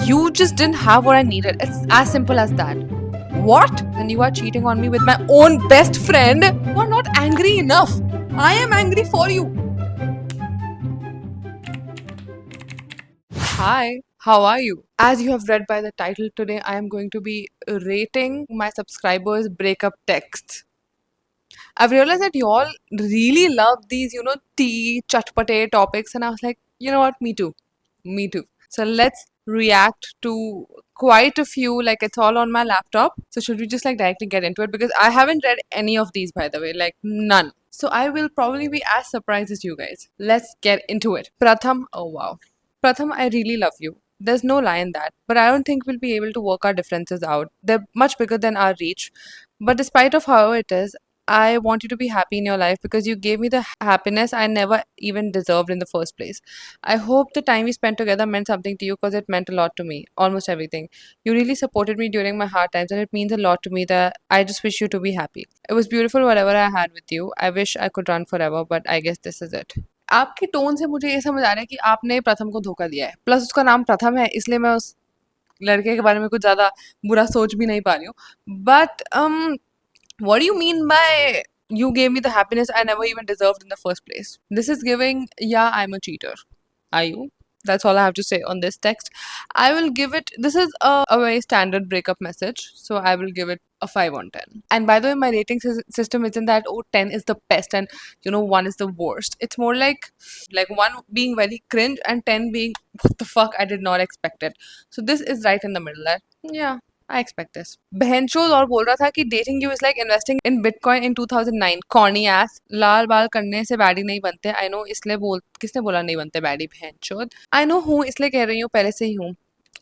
You just didn't have what I needed. It's as simple as that. What? And you are cheating on me with my own best friend? You are not angry enough. I am angry for you. Hi, how are you? As you have read by the title, today I am going to be rating my subscribers' breakup texts. I've realized that you all really love these, tea, chatpate topics, and I was like, you know what? Me too. Me too. So let's react to quite a few. Like it's all on my laptop. So should we just like directly get into it? Because I haven't read any of these, by the way, like none. So I will probably be as surprised as you guys. Let's get into it. Pratham, oh wow. Pratham, I really love you. There's no lie in that, but I don't think we'll be able to work our differences out. They're much bigger than our reach. But despite of how it is, I want you to be happy in your life because you gave me the happiness I never even deserved in the first place. I hope the time we spent together meant something to you because it meant a lot to me, almost everything. You really supported me during my hard times and it means a lot to me that I just wish you to be happy. It was beautiful whatever I had with you. I wish I could run forever, but I guess this is it. आपके tone से मुझे ये समझ आ रहा है कि आपने प्रथम को धोखा दिया है प्लस उसका नाम प्रथम है इसलिए मैं उस लड़के के बारे में कुछ ज़्यादा बुरा सोच भी नहीं पा रही हूँ but what do you mean by you gave me the happiness I never even deserved in the first place? This is giving, yeah, I'm a cheater. Are you? That's all I have to say on this text. I will give it, this is a very standard breakup message. So I will give it a 5 on 10. And by the way, my rating system isn't that, oh, 10 is the best and, 1 is the worst. It's more like 1 being very cringe and 10 being, what the fuck, I did not expect it. So this is right in the middle. That, yeah. I expect this. बहनचोद और बोल रहा था कि dating you is like investing in Bitcoin in 2009. Corny ass. लाल बाल करने से baddie नहीं बनते. I know इसलिए किसने बोला नहीं बनते बैडी बहनचोद. I know हूँ इसलिए कह रही हूँ पहले से ही हूँ.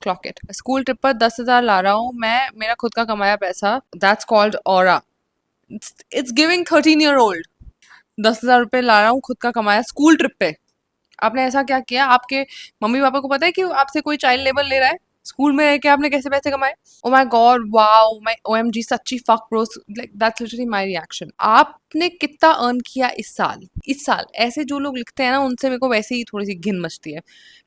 Clock it. स्कूल ट्रिप पर 10,000 ला रहा हूँ मैं मेरा खुद का कमाया पैसा. That's called aura. It's giving 13-year-old. 10,000 रुपए ला रहा हूँ खुद का कमाया स्कूल ट्रिप पे. आपने ऐसा क्या किया? आपके मम्मी पापा को पता है कि आपसे कोई चाइल्ड लेबर ले रहा है? स्कूल में रह के आपने कैसे पैसे कमाए? Oh my god, wow, my OMG, सच्ची fuck bro, like that's literally my reaction. आपने कितना अर्न किया इस साल? इस साल ऐसे जो लोग लिखते हैं ना उनसे मेरे को वैसे ही थोड़ी सी घिन मचती है.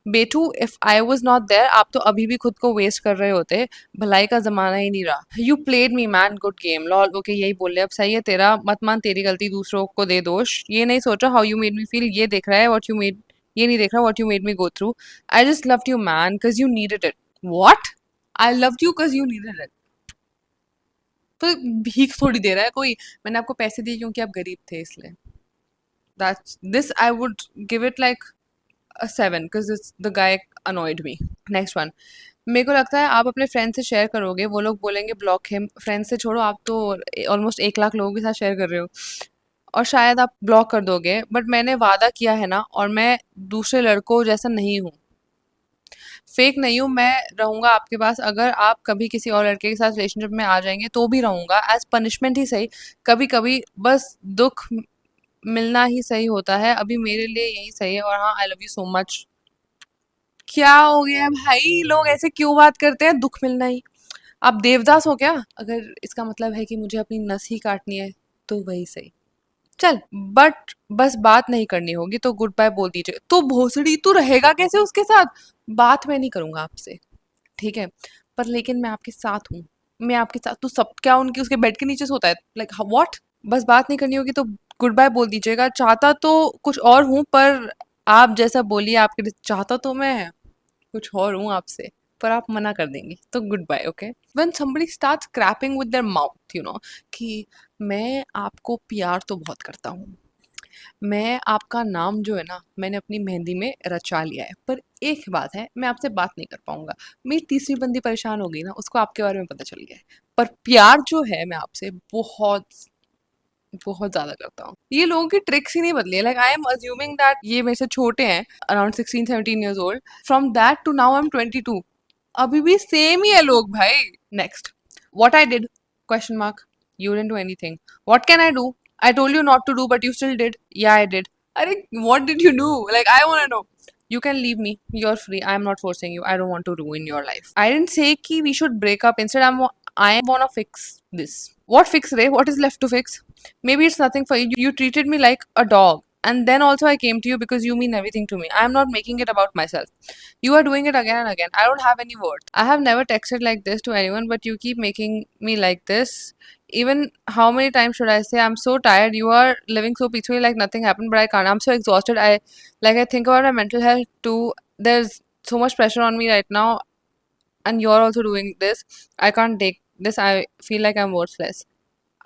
बेटू, if I was not there आप तो अभी भी खुद को वेस्ट कर रहे होते. भलाई का जमाना ही नहीं रहा. You played me man, good game. Lol, okay, यही बोल रहे. अब सही है तेरा, मत मान तेरी गलती दूसरों को दे दोष. ये नहीं सोचा how you made me feel, ये देख रहा है व्हाट यू मेड, ये नहीं देख रहा what you made me go through. I just loved you man because you needed it. What? I loved you because you needed it. तो भीख थोड़ी दे रहा है कोई. मैंने आपको पैसे दिए क्योंकि आप गरीब थे इसलिए. That's this I would give it like a 7 because the guy annoyed me. Next one. मेरे को लगता है आप अपने फ्रेंड से शेयर करोगे वो लोग बोलेंगे ब्लॉक हिम. फ्रेंड से छोड़ो, आप तो ऑलमोस्ट 1 लाख लोगों के साथ शेयर कर रहे हो और शायद आप ब्लॉक कर दोगे. बट मैंने वादा किया है ना और मैं दूसरे लड़कों जैसा नहीं हूँ. फेक नहीं हूँ. मैं रहूँगा आपके पास. अगर आप कभी किसी और लड़के के साथ रिलेशनशिप में आ जाएंगे तो भी रहूँगा एज पनिशमेंट ही सही. कभी कभी बस दुख मिलना ही सही होता है. अभी मेरे लिए यही सही है. और हाँ, I love you so much. क्या हो गया है भाई? लोग ऐसे क्यों बात करते हैं? दुख मिलना ही. आप देवदास हो क्या? अगर इसका मतलब है कि मुझे अपनी नस ही काटनी है तो वही सही. चल, बट बस बात नहीं करनी होगी तो गुड बाय बोल दीजिए. तो भोसड़ी, तू रहेगा कैसे उसके साथ? बात मैं नहीं करूंगा आपसे, ठीक है, पर लेकिन मैं आपके साथ हूँ. मैं आपके साथ. तू सब क्या उनकी उसके बेड के नीचे सोता है? Like what? बस बात नहीं करनी होगी तो गुड बाय बोल दीजिएगा. चाहता तो कुछ और हूँ पर आप जैसा बोलिए. आपके लिए चाहता तो मैं कुछ और हूँ आपसे, पर आप मना कर देंगी तो good bye. Okay. When somebody starts crapping with their mouth, कि मैं आपको प्यार तो बहुत करता हूँ, मैं आपका नाम जो है ना मैंने अपनी मेहंदी में रचा लिया है, पर एक बात है, मैं आपसे बात नहीं कर पाऊंगा. मेरी तीसरी बंदी परेशान हो गई ना, उसको आपके बारे में पता चल गया है. पर प्यार जो है मैं आपसे बहुत बहुत ज्यादा करता हूँ. ये लोगों की ट्रिक्स ही नहीं बदली. Like I am assuming that ये मेरे से छोटे हैं, around 16-17 years old. From that to now I am 22. अभी भी सेम ही है लोग भाई. Next. What I did? Question mark. You didn't do anything. What can I do? I told you not to do, but you still did. Yeah, I did. Arey, what did you do? Like, I want to know. You can leave me. You're free. I'm not forcing you. I don't want to ruin your life. I didn't say ki we should break up. Instead, I want to fix this. What fix, Ray? What is left to fix? Maybe it's nothing for you. You treated me like a dog, And then also I came to you because you mean everything to me. I am not making it about myself. You are doing it again and again. I don't have any words. I have never texted like this to anyone, but you keep making me like this. Even how many times should I say I'm so tired? You are living so peacefully like nothing happened, but I can't. I'm so exhausted. I think about my mental health too. There's so much pressure on me right now, and you're also doing this. I can't take this. I feel like I'm worthless.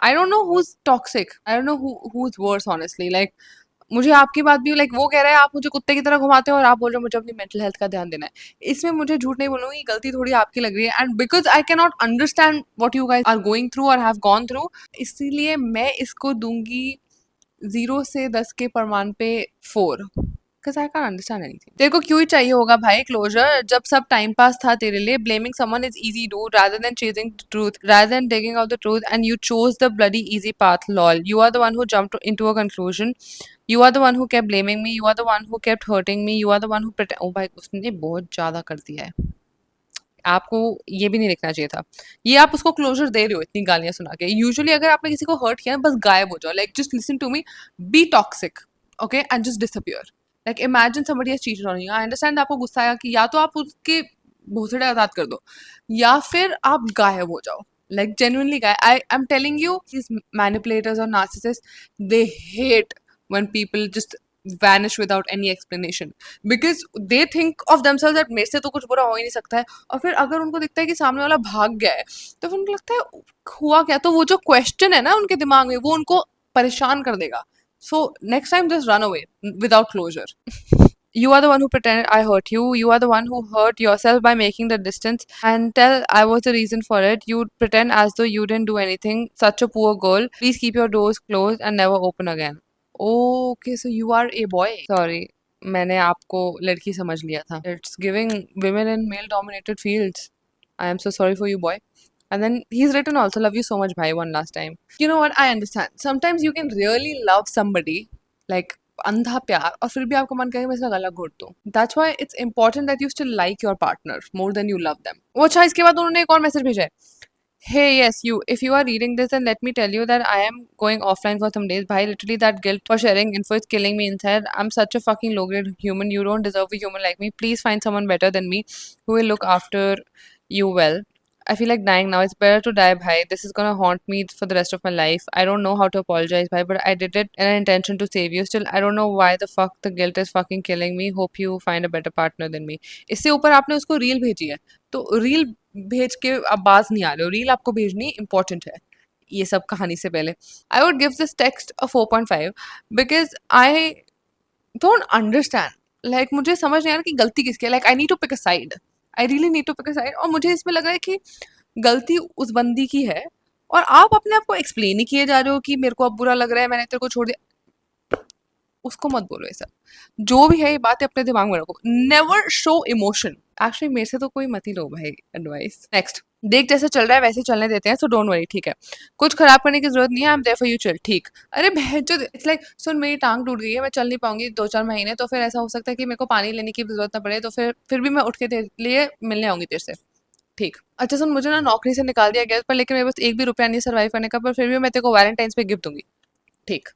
I don't know who's toxic. I don't know who's worse honestly. Like मुझे आपकी बात भी like वो कह रहा है आप मुझे कुत्ते की तरह घुमाते हो और आप बोल रहे हो मुझे अपनी मेंटल हेल्थ का ध्यान देना है। इसमें मुझे झूठ नहीं बोलूँगी, गलती थोड़ी आपकी लग रही है and because I can not understand what you guys are going through और हैव गॉन थ्रू, इसीलिए मैं इसको दूँगी 0 से 10 के पैमाने पे 4 because I can't understand anything. तेरे को क्यों ही चाहिए होगा भाई क्लोजर? जब सब टाइम पास था तेरे लिए, blaming someone is easy do rather than chasing the truth, rather than digging out the truth, and you chose the bloody easy path, lol. You are the one who jumped into a conclusion. You are the one who kept blaming me. You are the one who kept hurting me. You are the one who pretend. Oh भाई उसने बहुत ज़्यादा कर दिया है। आपको ये भी नहीं लिखना चाहिए था। ये आप उसको क्लोजर दे रहे हो इतनी गालियाँ सुना के। यूजुअली अगर आपने किसी को हर्ट किया है बस गायब हो जाओ, like just listen to me, be toxic, okay, and just disappear. Like imagine somebody has cheated on you, I understand आपको गुस्सा आएगा कि या तो आप उसके भोसड़े आज़ाद कर दो या फिर आप गायब हो जाओ। Like genuinely, guy, I'm telling you, these manipulators or narcissists, they hate when people just vanish without any explanation because they think of themselves that मेरे से तो कुछ बुरा हो ही नहीं सकता है, और फिर अगर उनको दिखता है कि सामने वाला भाग गया है तो फिर उनको लगता है हुआ क्या, तो वो जो क्वेश्चन है ना उनके दिमाग में वो उनको परेशान कर देगा। So next time just run away without closure. You are the one who pretended I hurt you. You are the one who hurt yourself by making the distance and tell I was the reason for it. You pretend as though you didn't do anything. Such a poor girl. Please keep your doors closed and never open again. Okay, so you are a boy. Sorry, मैंने आपको लड़की समझ लिया था. It's giving women in male dominated fields. I am so sorry for you, boy. And then he's written also, love you so much, bhai, one last time. You know what? I understand. Sometimes you can really love somebody, like अंधा प्यार, और फिर भी आपको मन करे मैं इसका गला घोट दूँ। That's why it's important that you still like your partner more than you love them. वो अच्छा, इसके बाद उन्होंने एक और मैसेज भेजा है। Hey, yes, you. If you are reading this, then let me tell you that I am going offline for some days. Bhai, literally, that guilt for sharing info is killing me inside. I'm such a fucking low-grade human. You don't deserve a human like me. Please find someone better than me who will look after you well. I feel like dying now. It's better to die, bhai. This is gonna haunt me for the rest of my life. I don't know how to apologize, bhai, but I did it in an intention to save you. Still, I don't know why the fuck the guilt is fucking killing me. Hope you find a better partner than me. इससे ऊपर आपने उसको reel भेजी है, तो reel भेज के अब बाज नहीं आ रहे हो। रील आपको भेजनी इंपॉर्टेंट है ये सब कहानी से पहले। I would give this text a 4.5 because I don't understand, like मुझे समझ नहीं आ रहा कि गलती किसकी है। Like I need to pick a side, I really need to pick a side, और मुझे इसमें लग रहा है कि गलती उस बंदी की है और आप अपने आप को एक्सप्लेन ही किए जा रहे हो कि मेरे को अब बुरा लग रहा है, मैंने तेरे को छोड़ दिया। उसको मत बोलो ये सब, जो भी है ये बातें अपने दिमाग में रखो। Never show emotion. एक्चुअली मेरे से तो कोई मत ही लो भाई एडवाइस। नेक्स्ट, देख जैसे चल रहा है वैसे ही चलने देते हैं, सो डोंट वरी, ठीक है, कुछ खराब करने की जरूरत नहीं है। I am there for you, chill, ठीक। अरे जो इट्स लाइक, सुन मेरी टांग टूट गई है, मैं चल नहीं पाऊंगी 2-4 महीने, तो फिर ऐसा हो सकता है कि मेरे को पानी लेने की भी जरूरत ना पड़े, तो फिर भी मैं उठ के तेरे लिए मिलने आऊंगी तेरे से, ठीक। अच्छा सुन, मुझे ना नौकरी से निकाल दिया गया पर लेकिन मेरे पास एक भी रुपया नहीं सर्वाइव करने का, पर फिर भी मैं तेरे को वैलेंटाइंस पे गिफ्ट दूंगी, ठीक।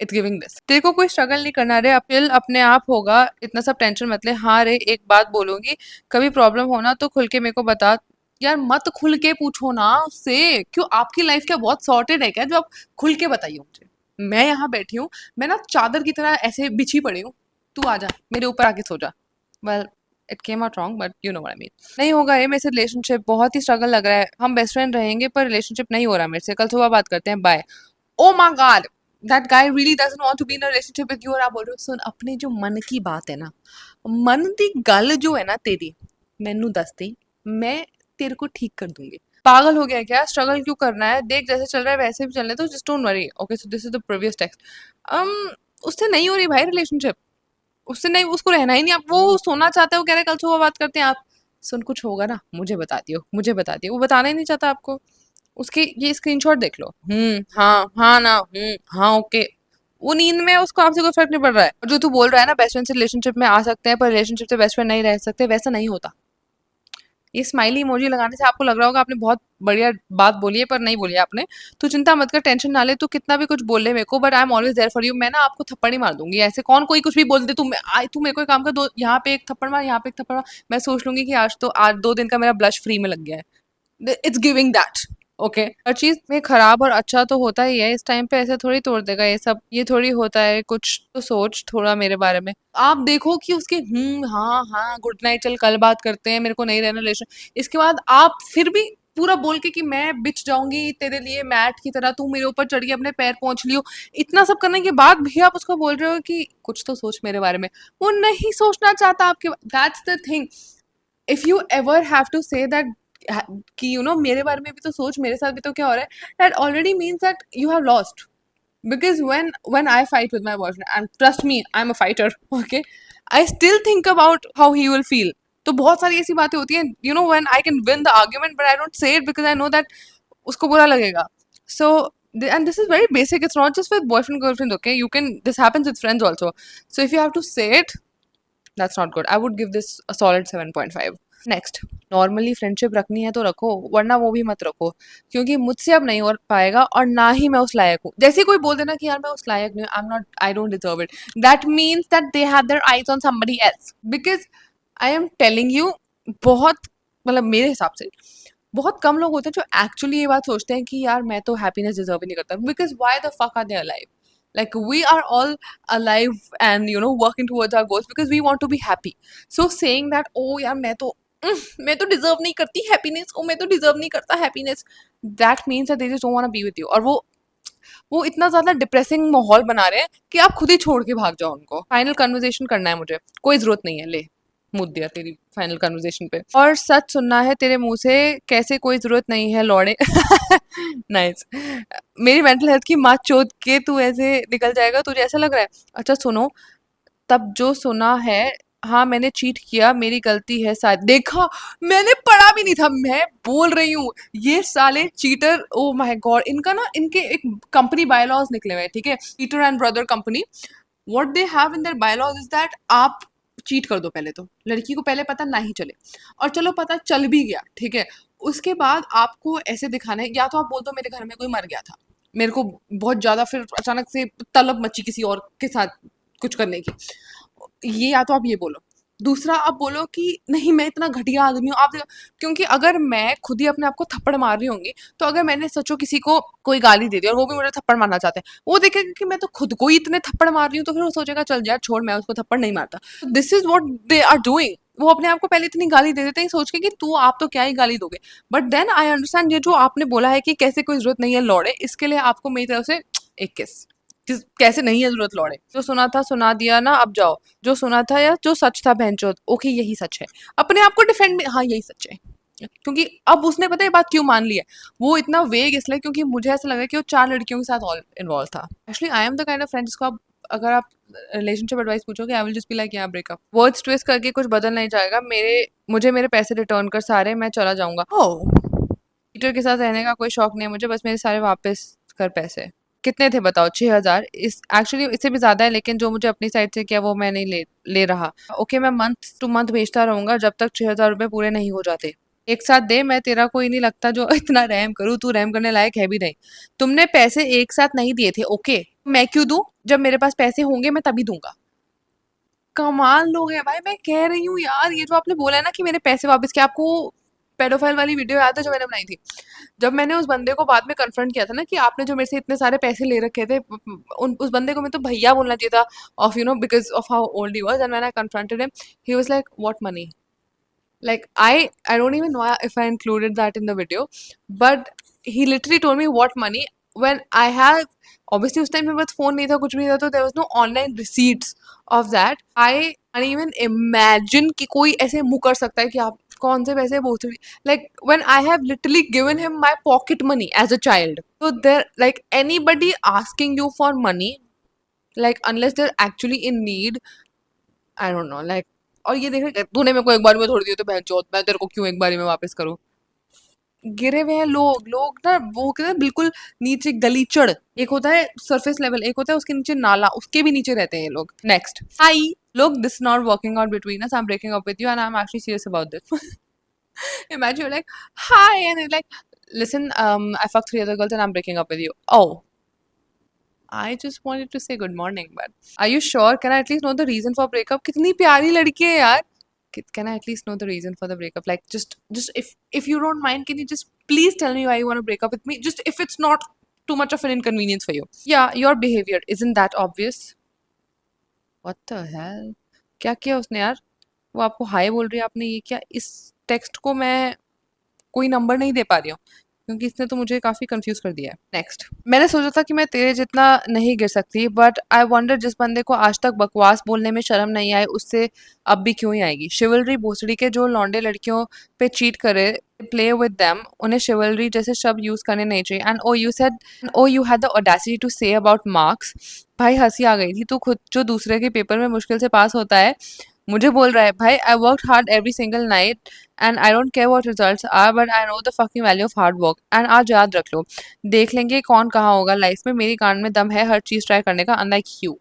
It's giving this. तेरे को कोई स्ट्रगल नहीं करना रे, अपील अपने आप होगा, इतना सब टेंशन मत ले। हाँ रे, एक बात बोलूंगी, कभी प्रॉब्लम हो ना तो खुल के मेरे को बता। यार मत खुल के पूछो ना उससे, क्यों आपकी लाइफ क्या बहुत सॉर्टेड है क्या जो आप खुल के बताइए मुझे? मैं यहाँ बैठी हूँ, मैं ना चादर की तरह ऐसे बिछी पड़ी हूँ, तू आ जा मेरे ऊपर आके सो जा। Well, it came out wrong but you know what I mean. नहीं होगा ये मेरे से रिलेशनशिप, बहुत ही स्ट्रगल लग रहा है। हम बेस्ट फ्रेंड रहेंगे पर रिलेशनशिप नहीं हो रहा मेरे से, कल सुबह बात करते हैं, bye. Oh my god, that guy really doesn't want to be in a relationship with you, और आप बोल रहे हो सुन अपने जो मन की बात है ना, मन दी गल जो है ना तेरी, मैनू दस दी, मैं तेरे को ठीक कर दूंगी। पागल हो गया क्या? स्ट्रगल क्यों करना है? देख जैसे चल रहा है वैसे भी चलने तो, just don't worry. Okay, so this is the previous text. उससे नहीं हो रही भाई रिलेशनशिप, उससे नहीं, उसको रहना ही नहीं। आप वो सोना चाहते हो, कह रहे कल सुबह बात करते हैं। आप सुन, कुछ होगा ना मुझे बता दियो, मुझे बता दियो। वो बताना ही नहीं चाहता आपको। उसके ये स्क्रीनशॉट देख लो। हाँ हाँ ना, हाँ ओके। वो नींद में है, उसको आपसे कोई फर्क नहीं पड़ रहा है। और जो तू बोल रहा है ना बेस्ट फ्रेंड से रिलेशनशिप में आ सकते हैं पर रिलेशनशिप से बेस्ट फ्रेंड नहीं रह सकते, वैसा नहीं होता। ये स्माइली इमोजी लगाने से आपको लग रहा होगा आपने बहुत बढ़िया बात बोली है, पर नहीं बोली है आपने। तो चिंता मत कर, टेंशन ना ले, तू कितना भी कुछ बोल ले मेरे को, but I am always there for you. मैं ना आपको थप्पड़ ही मार दूंगी, ऐसे कौन कोई कुछ भी बोल दे, तू मेरे को एक काम कर, दो यहाँ पे एक थप्पड़ मार, यहाँ पे एक थप्पड़ मार, मैं सोच लूंगी कि आज 2 दिन का मेरा ब्लश फ्री में लग गया है। It's giving that. ओके, हर चीज में खराब और अच्छा तो होता ही है, इस टाइम पे ऐसे थोड़ी तोड़ देगा ये सब, ये थोड़ी होता है। कुछ तो सोच थोड़ा मेरे बारे में। आप देखो कि उसके हाँ हाँ गुड नाइट, चल कल बात करते हैं, मेरे को नहीं रहना रिलेशन, इसके बाद आप फिर भी पूरा बोल के कि मैं बिछ जाऊंगी तेरे लिए मैट की तरह, तू मेरे ऊपर चढ़ के अपने पैर पहुंच लियो, इतना सब करने के बाद भी आप उसको बोल रहे हो कि कुछ तो सोच मेरे बारे में। वो नहीं सोचना चाहता आपके, that's the thing. If you ever have to say that कि यू नो मेरे बारे में भी तो सोच, मेरे साथ भी तो क्या हो रहा है, that already means that you have lost. Because when I fight with my boyfriend, and trust me, I'm a fighter, okay, I still think about how he will feel. तो बहुत सारी ऐसी बातें होती हैं, you know, when I can win the argument but I don't say it because I know that उसको बुरा लगेगा। So and this is very basic, it's not just with boyfriend girlfriend, okay, you can, this happens with friends also. So if you have to say it, that's not good. I would give this a solid 7.5. Next, normally friendship रखनी है तो रखो, वरना वो भी मत रखो, क्योंकि मुझसे अब नहीं हो पाएगा और ना ही मैं उस लायक हूँ। जैसे कोई बोल देना कि यार मैं उस लायक नहीं हूँ, I am not, I don't deserve it, that means that they have their eyes on somebody else. Because I am telling you, बहुत मतलब मेरे हिसाब से बहुत कम लोग होते हैं जो एक्चुअली ये बात सोचते हैं कि यार मैं तो हैप्पीनेस डिजर्व ही नहीं करता। Because why the fuck are they alive? Like we are all alive and you know working towards our goals because we want to be happy. So saying that oh यार मैं तो deserve नहीं करती happiness, ओ मैं तो deserve नहीं करता happiness, that means that they just don't want to be with you. और वो इतना ज्यादा डिप्रेसिंग माहौल बना रहे हैं कि आप खुद ही छोड़ के भाग जाओ उनको। फाइनल कन्वर्सेशन करना है मुझे, कोई जरूरत नहीं है, ले मुद दिया तेरी फाइनल कन्वर्सेशन पे। और सच सुनना है तेरे मुंह से, कैसे कोई जरूरत नहीं है लौड़े। नाइस। मेरी मेंटल हेल्थ की मात चोद के तू ऐसे निकल जाएगा, तुझे ऐसा लग रहा है? अच्छा सुनो, तब जो सुना है, हाँ मैंने चीट किया, मेरी गलती है शायद। देखा, मैंने पढ़ा भी नहीं था, मैं बोल रही हूँ ये साले चीटर, ओ माय गॉड। इनका ना, इनके एक कंपनी बायलॉज निकले हुए हैं, ठीक है, Peter and brother company. What they have in their bylaws is that आप चीट कर दो पहले तो, लड़की को पहले पता ना ही चले, और चलो पता चल भी गया, ठीक है, उसके बाद आपको ऐसे दिखाना है, या तो आप बोल दो मेरे घर में कोई मर गया था, मेरे को बहुत ज्यादा फिर अचानक से तलब मची किसी और के साथ कुछ करने की, ये या तो आप ये बोलो। दूसरा आप बोलो कि नहीं मैं इतना घटिया आदमी हूँ, आप क्योंकि अगर मैं खुद ही अपने आप को थप्पड़ मार रही होंगी, तो अगर मैंने सोचो किसी को कोई गाली दे दी और वो भी मुझे थप्पड़ मारना चाहते हैं, वो देखेगा कि मैं तो खुद को ही इतने थप्पड़ मार रही हूँ, तो फिर वो सोचेगा चल यार छोड़, मैं उसको थप्पड़ नहीं मारता। This is what they are doing. वो अपने आप को पहले इतनी गाली दे देते हैं सोच के कि तू आप तो क्या ही गाली दोगे। बट देन आई अंडरस्टैंड, ये जो आपने बोला है कि कैसे कोई जरूरत नहीं है लौड़े, इसके लिए आपको मेरी तरफ से एक किस। कैसे नहीं है जरूरत लौड़े, जो सुना था सुना दिया ना, अब जाओ। जो सुना था या जो सच था बहनचोद, ओके यही सच है, अपने आप को डिफेंड में, हाँ यही सच है। क्योंकि अब उसने पता है बात क्यों मान ली है, वो इतना वेग इसलिए क्योंकि मुझे ऐसा लगा कि वो 4 लड़कियों के साथ ऑल इन्वॉल्व था। Actually I am the kind of friend जिसको आप, अगर आप रिलेशनशिप एडवाइस पूछोगे, I will just be like या ब्रेकअप, वर्ड्स ट्विस्ट करके कुछ बदल नहीं जाएगा। मुझे मेरे पैसे रिटर्न कर सारे, मैं चला जाऊंगा। पीटर के साथ रहने का कोई शौक नहीं है मुझे, बस मेरे सारे वापस कर पैसे। कितने थे बताओ? 6,000। इस एक्चुअली इससे भी ज्यादा है, लेकिन जो मुझे अपनी साइड से किया वो मैं नहीं ले रहा। ओके मैं मंथ टू मंथ भेजता रहूंगा जब तक 6,000 रुपये पूरे नहीं हो जाते। एक साथ दे, मैं तेरा कोई नहीं लगता जो इतना रहम करूँ, तू रहम करने लायक है भी नहीं। तुमने पैसे एक साथ नहीं दिए थे, ओके मैं क्यों दूं? जब मेरे पास पैसे होंगे मैं तभी दूंगा। कमाल लोग हैं भाई, मैं कह रही हूँ यार, ये जो आपने बोला है ना कि मेरे पैसे वापस, क्या आपको पेडोफाइल वाली वीडियो याद है जो मैंने बनाई थी? जब मैंने उस बंदे को बाद में कन्फ्रंट किया था ना कि आपने जो मेरे से इतने सारे पैसे ले रखे थे, उस बंदे को मैं तो भैया बोलना चाहिए था, of you know because of how old he was, and when I confronted him he was like what money. Like I don't even know if I included that in the video, but he literally told me what money, when I have, obviously उस time मेरे पास phone नहीं था, कुछ भी नहीं था, तो there was no online receipts of that. I can't even imagine कि कोई ऐसे मुँह कर सकता है कि आप कौन से पैसे बोलते हो, like when I have literally given him my pocket money as a child. So there, like anybody asking you for money, like unless they're actually in need, I don't know, like, और ये देख रहे तूने मेरे को एक बार में छोड़ दिया तो बहन चौथ, मैं तेरे को क्यों एक बारी में वापस करूं? गिरे हुए हैं लोग, लोग ना वो कहते हैं बिल्कुल नीचे गलीचड़, एक होता है सरफेस लेवल, एक होता है उसके नीचे नाला, उसके भी नीचे रहते हैं ये लोग। नेक्स्ट, हाई लोग, this not working out between us, I am breaking up with you and I am actually serious about this. Imagine you're like, hi, and they're like, listen, I fucked three other girls and I'm breaking up with you. Oh, I just wanted to say good morning, but are you sure? Can I at least know the reason for breakup? कितनी प्यारी लड़की है यार. Can I at least know the reason for the breakup? Like, just if you don't mind, can you just please tell me why you want to break up with me? Just if it's not too much of an inconvenience for you. Yeah, your behavior isn't that obvious? What the hell? क्या किया उसने यार? वो आपको हाय बोल रही है, आपने ये क्या? इस टेक्स्ट को मैं कोई नंबर नहीं दे पा रही हूँ क्योंकि इसने तो मुझे काफी कंफ्यूज कर दिया है. नेक्स्ट, मैंने सोचा था कि मैं तेरे जितना नहीं गिर सकती, बट आई वंडर जिस बंदे को आज तक बकवास बोलने में शर्म नहीं आई उससे अब भी क्यों ही आएगी. शिवलरी भोसड़ी के जो लौंडे लड़कियों पे चीट करे, प्ले विद देम, उन्हें शिवलरी जैसे शब्द यूज करने नहीं चाहिए. And oh you had the audacity to say about marks. भाई हंसी आ गई थी. तू खुद जो दूसरे के पेपर में मुश्किल से पास होता है मुझे बोल रहा है भाई I work hard every single night and I don't care what results are but I know the fucking value of hard work. And आज याद रख लो, देख लेंगे कौन कहाँ होगा लाइफ में. मेरी कान में दम है हर चीज ट्राई करने का, अनलाइक यू.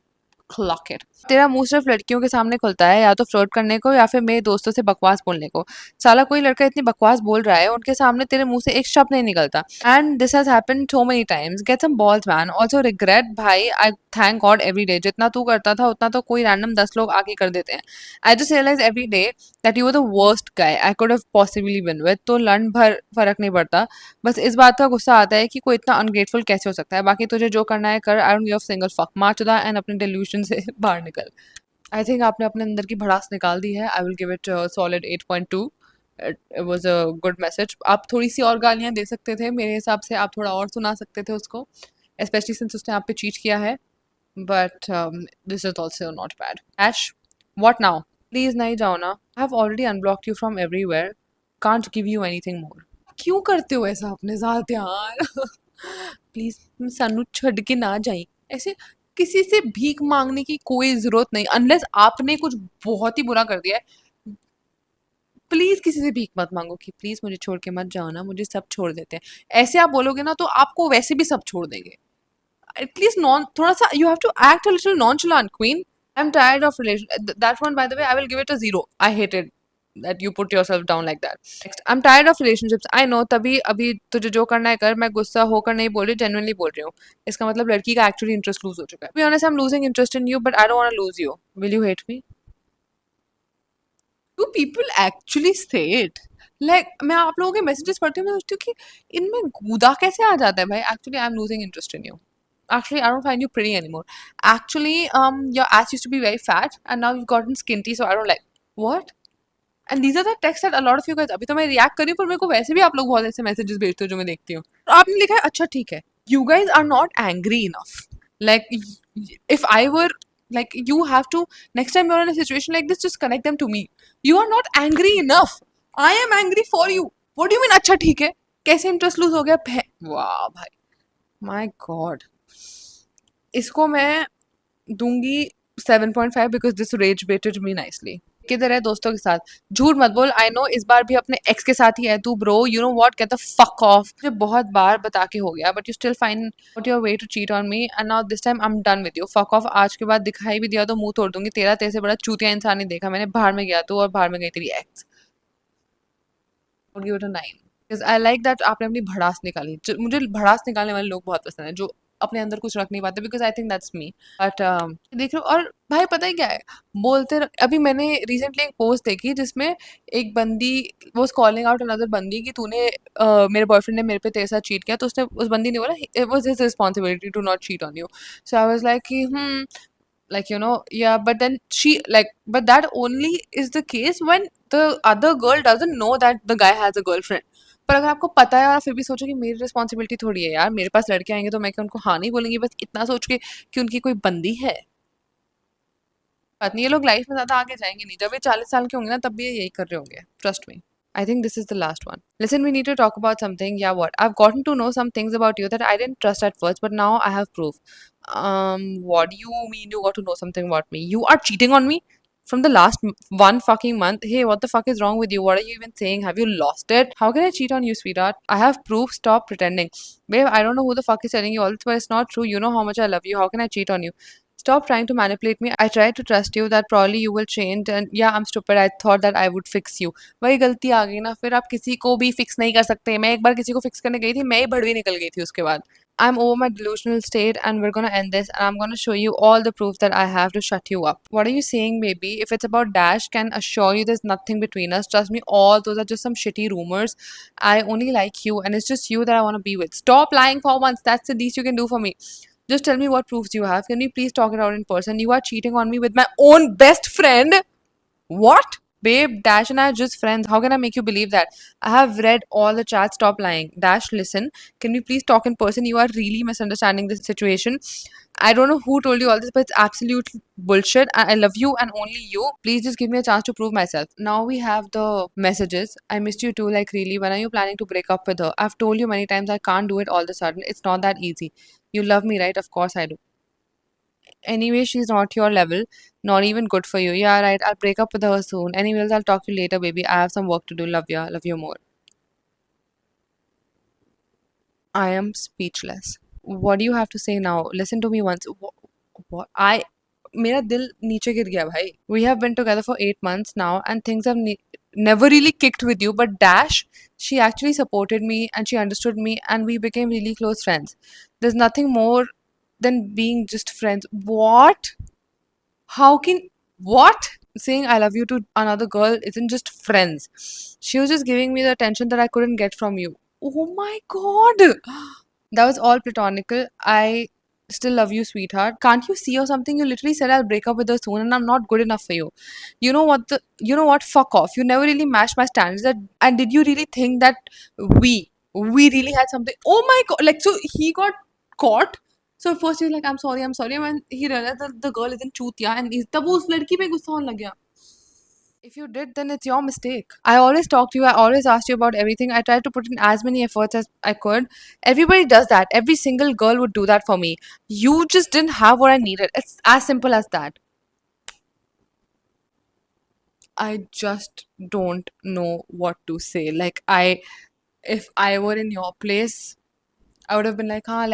Clock it. तेरा मुंह सिर्फ लड़कियों के सामने खुलता है या तो फ्लर्ट करने को या फिर मेरे दोस्तों से बकवास बोलने को. साला कोई लड़का इतनी बकवास बोल रहा है, उनके सामने तेरे मुंह से एक शब्द नहीं निकलता. And this has happened so many times. Get some balls man. Also regret भाई, I thank god every day. जितना तू करता था उतना तो कोई रैंडम 10 लोग आके कर देते हैं. I just realize every day that you were the worst guy I could have possibly been with. तो लंड भर फर्क नहीं पड़ता, बस इस बात का गुस्सा आता है कि कोई इतना अनग्रेटफुल कैसे हो सकता है. बाकी तुझे जो करना है कर. I don't give a single fuck. मार चुदा एंड अपने डिल्यूजन से बाहर निकल. आई थिंक आपने अपने अंदर की भड़ास निकाल दी है. आई will give it solid 8.2. It was a good message. आप थोड़ी सी और गालियां दे सकते थे मेरे हिसाब से. आप थोड़ा और सुना सकते थे उसको, स्पेशली सिंस उसने आप पे चीट किया है. But this is also not bad. Ash, what now? Please नहीं जाओ ना. I have already unblocked you from everywhere. Can't give you anything more. क्यों करते हो ऐसा अपने साथ यार? प्लीज सानू छड़ के ना जाई ऐसे. किसी से भीख मांगने की कोई जरूरत नहीं, अनलेस आपने कुछ बहुत ही बुरा कर दिया है. प्लीज किसी से भीख मत मांगो कि प्लीज मुझे छोड़ के मत जाओ ना, मुझे सब छोड़ देते हैं. ऐसे आप बोलोगे ना तो आपको वैसे भी सब छोड़ देंगे. एटलीस्ट नॉन थोड़ा सा you have to act a little nonchalant queen. I am tired of relation. That one by the way I will give it a 0. I hated that you put yourself down like that. Next, I'm tired of relationships. I know तभी अभी तुझे जो करना है कर. मैं गुस्सा होकर नहीं बोल रही, genuinely बोल रही हूँ. इसका मतलब लड़की का actually interest lose हो चुका है. To be honest, I'm losing interest in you, but I don't want to lose you. Will you hate me? Do people actually say it? Like मैं आप लोगों के messages पढ़ती हूँ, मैं सोचती हूँ कि इनमें गूदा कैसे आ जाता है भाई. Actually, I'm losing interest in you. Actually, I don't find you pretty anymore. Actually, your ass used to be very fat and now you've gotten skinty, so I don't like. What? And these are the text that a lot of you guys. अभी तो मैं react कर रही हूँ पर मेरे को वैसे भी आप लोग बहुत ऐसे मैसेजेस भेजते हो जो मैं देखती हूँ. आपने लिखा है अच्छा ठीक है. You guys are not angry enough. Like if I were like you have to, next time you're in a situation like this just connect them to me. You are not angry enough. I am angry for you. What do you mean अच्छा ठीक है? कैसे interest lose हो गया? वाह भाई, my God. इसको मैं दूंगी 7.5 because this rage baited me nicely. किधर है दोस्तों के साथ? झूठ मत बोल. आई नो इस बार भी अपने एक्स के साथ ही है तू bro. You know what, get the fuck off. मुझे बहुत बार बता के हो गया but you still find out your way to cheat on me and now this time I am done with you. Fuck off. आज के बाद दिखाई भी दिया तो मुंह तोड़ दूंगी तेरा. तेरे से बड़ा चूतिया इंसान नहीं देखा मैंने. बाहर में गया तू और बाहर में गई तेरी x. Give it a 9 because I like that आपने अपनी भड़ास निकाली. मुझे भड़ास निकालने वाले लोग बहुत पसंद है जो अपने अंदर कुछ रख नहीं पाते, because I think that's me. But देख रहे हो. और भाई पता है क्या है, अभी मैंने रिसेंटली एक पोस्ट देखी जिसमें एक बंदी वो कॉलिंग आउट अनदर बंदी कि तूने मेरे बॉयफ्रेंड ने मेरे पे तेरे साथ चीट किया. तो उसने उस बंदी ने बोला it was his responsibility to not cheat on you. So I was like कि like you know yeah, but then she like but that only is the case when the other girl doesn't know that the guy has a girlfriend. पर अगर आपको पता है और फिर भी सोचो कि मेरी रिस्पॉन्सिबिलिटी थोड़ी है यार, मेरे पास लड़के आएंगे तो मैं क्या उनको हाँ नहीं बोलेंगी बस इतना सोच के कि उनकी कोई बंदी है. बात नहीं, ये लोग लाइफ में ज्यादा आगे जाएंगे नहीं. जब ये 40 साल के होंगे ना तब भी ये यही कर रहे होंगे, trust me. I think this is the last one. Listen, we need to talk about something. Yeah, what? I've gotten to know some things about you that I didn't trust at first, but now I have proof. What do you mean you got to know something about me? You are cheating on me from the last one fucking month. Hey, what the fuck is wrong with you? What are you even saying? Have you lost it? How can I cheat on you, sweetheart? I have proof. Stop pretending. Babe, I don't know who the fuck is telling you all this, but it's not true. You know how much I love you. How can I cheat on you? Stop trying to manipulate me. I tried to trust you that probably you will change, and yeah, I'm stupid. I thought that I would fix you. वही गलती आ गई ना, फिर आप किसी को भी fix नहीं कर सकते. मैं एक बार किसी को fix करने गई थी, मैं ही भड़वी निकल गई थी उसके बाद. I'm over my delusional state and we're gonna end this and I'm gonna show you all the proof that I have to shut you up. What are you saying, baby? If it's about Dash, can assure you there's nothing between us. Trust me, all those are just some shitty rumors. I only like you and it's just you that I wanna be with. Stop lying for once. That's the least you can do for me. Just tell me what proofs you have. Can we please talk it out in person? You are cheating on me with my own best friend. What? Babe, Dash and I are just friends. How can I make you believe that? I have read all the chats. Stop lying. Dash, listen. Can we please talk in person? You are really misunderstanding this situation. I don't know who told you all this, but it's absolute bullshit. I love you and only you. Please just give me a chance to prove myself. Now we have the messages. I missed you too, like really. When are you planning to break up with her? I've told you many times I can't do it all of a sudden. It's not that easy. You love me, right? Of course I do. Anyway, she's not your level. Not even good for you. Yeah, right. I'll break up with her soon. Anyways, I'll talk to you later, baby. I have some work to do. Love ya. Love you more. I am speechless. What do you have to say now? Listen to me once. What? मेरा दिल नीचे गिर गया भाई. We have been together for 8 months now, and things have never really kicked with you. But Dash, she actually supported me and she understood me, and we became really close friends. There's nothing more than being just friends. What? How can what? Saying I love you to another girl isn't just friends. She was just giving me the attention that I couldn't get from you. Oh my god. That was all platonical. I still love you, sweetheart. Can't you see or something? You literally said I'll break up with her soon and I'm not good enough for you. You know what? Fuck off. You never really matched my standards. And did you really think that we really had something? Oh my god. Like so he got caught. So first he was like, I'm sorry. And when he realized that the girl isn't chutiya and तब वो उस लड़की पे गुस्सा होने लग गया. If you did, then it's your mistake. I always talked to you. I always asked you about everything. I tried to put in as many efforts as I could. Everybody does that. Every single girl would do that for me. You just didn't have what I needed. It's as simple as that. I just don't know what to say. If I were in your place, I would have been like, हाँ,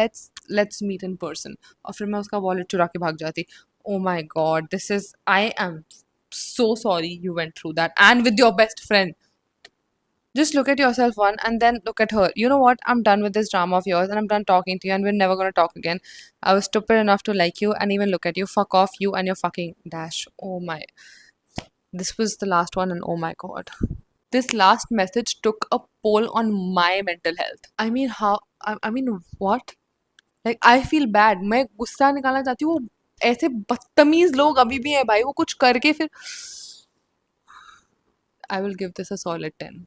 let's meet in person. और फिर मैं उसका wallet चुरा के भाग जाती. Oh my God, I am so sorry you went through that. And with your best friend. Just look at yourself one and then look at her. You know what? I'm done with this drama of yours and I'm done talking to you and we're never gonna talk again. I was stupid enough to like you and even look at you. Fuck off, you and your fucking Dash. Oh my. This was the last one and oh my god. This last message took a poll on my mental health. I mean, I mean, what? Like, I feel bad. मैं गुस्सा निकालना चाहती हूँ. ऐसे बदतमीज लोग अभी भी हैं भाई. वो कुछ करके फिर. I will give this a solid 10.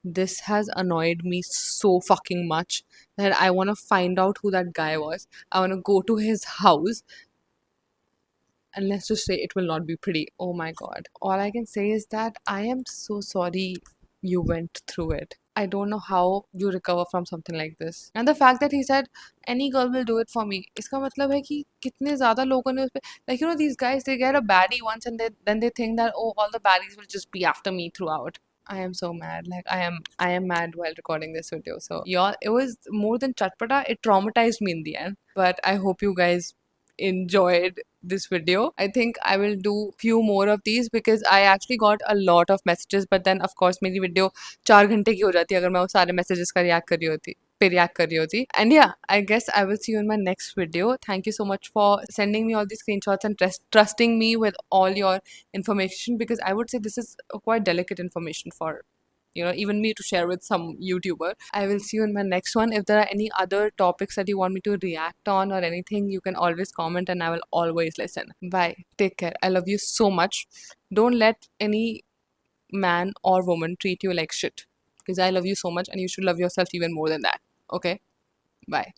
This has annoyed me so fucking much that I want to find out who that guy was. I want to go to his house and let's just say it will not be pretty. Oh my god. All I can say is that I am so sorry you went through it. I don't know how you recover from something like this. And the fact that he said any girl will do it for me. इसका मतलब है कि कितने ज़्यादा लोगों ने उस पे like these guys they get a baddie once and then they think that oh all the baddies will just be after me throughout. I am so mad. Like I am mad while recording this video. So y'all, it was more than chatpata. It traumatized me in the end. But I hope you guys enjoyed this video. I think I will do few more of these because I actually got a lot of messages. But then of course मेरी video 4 घंटे की हो जाती अगर मैं वो सारे messages का react कर रही होती. React कर रही होती. And yeah, I guess I will see you in my next video. Thank you so much for sending me all these screenshots and trusting me with all your information because I would say this is quite delicate information for even me to share with some YouTuber. I will see you in my next one. If there are any other topics that you want me to react on or anything, you can always comment and I will always listen. Bye. Take care. I love you so much. Don't let any man or woman treat you like shit because I love you so much and you should love yourself even more than that. Okay? Bye.